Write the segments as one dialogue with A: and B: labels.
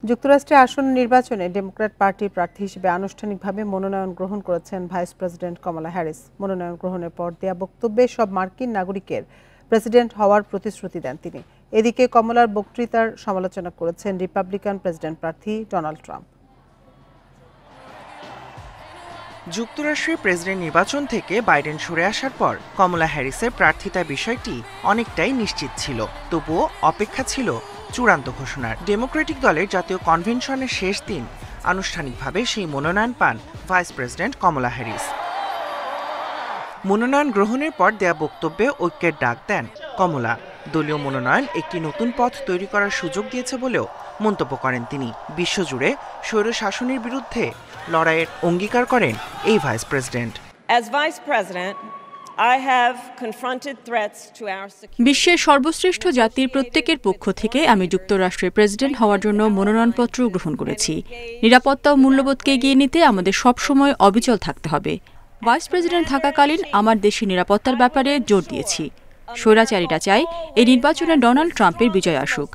A: যুক্তরাষ্ট্রে আসন্ন নির্বাচনে ডেমোক্র্যাট পার্টির প্রার্থী হিসেবে আনুষ্ঠানিকভাবে মনোনয়ন গ্রহণ করেছেন ভাইস প্রেসিডেন্ট কমলা হ্যারিস। মনোনয়ন গ্রহণের পর দেয়া বক্তব্যে সব মার্কিন নাগরিকের প্রেসিডেন্ট হওয়ার প্রতিশ্রুতি দেন তিনি। এদিকে কমলার বক্তৃতার সমালোচনা করেছেন রিপাবলিকান প্রেসিডেন্ট প্রার্থী ডোনাল্ড ট্রাম্প।
B: যুক্তরাষ্ট্রের প্রেসিডেন্ট নির্বাচন থেকে বাইডেন সরে আসার পর কমলা হ্যারিসের প্রার্থিতার বিষয়টি অনেকটাই নিশ্চিত ছিল, তবুও অপেক্ষা ছিল চূড়ান্ত ঘোষণার। ডেমোক্রেটিক দলের জাতীয় কনভেনশনের শেষ দিন আনুষ্ঠানিকভাবে সেই মনোনয়ন পান ভাইস প্রেসিডেন্ট কমলা হ্যারিস। মনোনয়ন গ্রহণের পর দেয়া বক্তব্যে ঐক্যের ডাক দেন কমলা। দলীয় মনোনয়ন একটি নতুন পথ তৈরি করার সুযোগ দিয়েছে বলেও মন্তব্য করেন তিনি। বিশ্বজুড়ে স্বৈরশাসনের বিরুদ্ধে লড়াইয়ের অঙ্গীকার করেন এই ভাইস প্রেসিডেন্ট।
C: বিশ্বের সর্বশ্রেষ্ঠ জাতির প্রত্যেকের পক্ষ থেকে আমি যুক্তরাষ্ট্রের প্রেসিডেন্ট হওয়ার জন্য মনোনয়নপত্র গ্রহণ করেছি। নিরাপত্তা ও মূল্যবোধকে এগিয়ে নিতে আমাদের সবসময় অবিচল থাকতে হবে। ভাইস প্রেসিডেন্ট থাকাকালীন আমার দেশের নিরাপত্তার ব্যাপারে জোর দিয়েছি। স্বৈরাচারীরা চায় এই নির্বাচনে ডোনাল্ড ট্রাম্পের বিজয় আসুক,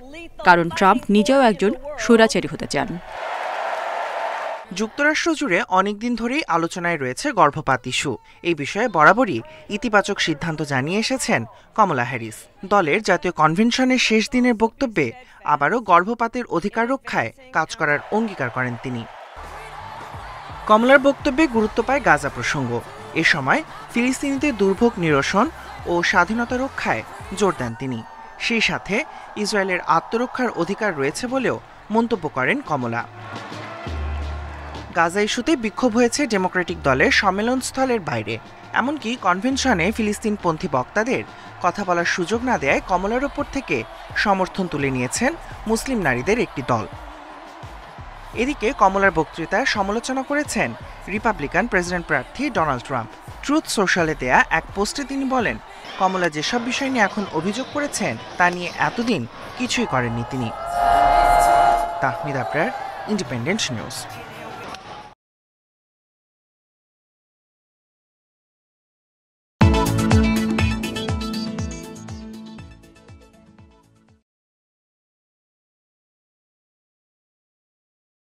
C: কারণ ট্রাম্প নিজেও একজন স্বৈরাচারী হতে চান।
B: যুক্তরাষ্ট্র জুড়ে অনেকদিন ধরেই আলোচনায় রয়েছে গর্ভপাত ইস্যু। এই বিষয়ে বরাবরই ইতিবাচক সিদ্ধান্ত জানিয়ে এসেছেন কমলা হ্যারিস। দলের জাতীয় কনভেনশনের শেষ দিনের বক্তব্যে আবারও গর্ভপাতের অধিকার রক্ষায় কাজ করার অঙ্গীকার করেন তিনি। কমলার বক্তব্যে গুরুত্ব পায় গাজা প্রসঙ্গ। এ সময় ফিলিস্তিনিদের দুর্ভোগ নিরসন ও স্বাধীনতা রক্ষায় জোর দেন তিনি। সেই সাথে ইসরায়েলের আত্মরক্ষার অধিকার রয়েছে বলেও মন্তব্য করেন কমলা। গাজা ইস্যুতে বিক্ষোভ হয়েছে ডেমোক্রেটিক দলের সম্মেলনস্থলের বাইরে। এমনকি কনভেনশনে ফিলিস্তিনপন্থী বক্তাদের কথা বলার সুযোগ না দেয় কমলার ওপর থেকে সমর্থন তুলে নিয়েছেন মুসলিম নারীদের একটি দল। এদিকে কমলার বক্তৃতার সমালোচনা করেছেন রিপাবলিকান প্রেসিডেন্ট প্রার্থী ডোনাল্ড ট্রাম্প। ট্রুথ সোশ্যালে দেয়া এক পোস্টে তিনি বলেন, কমলা যেসব বিষয় নিয়ে এখন অভিযোগ করেছেন তা নিয়ে এতদিন কিছুই করেননি তিনি। Tahmid Abrar, independent news.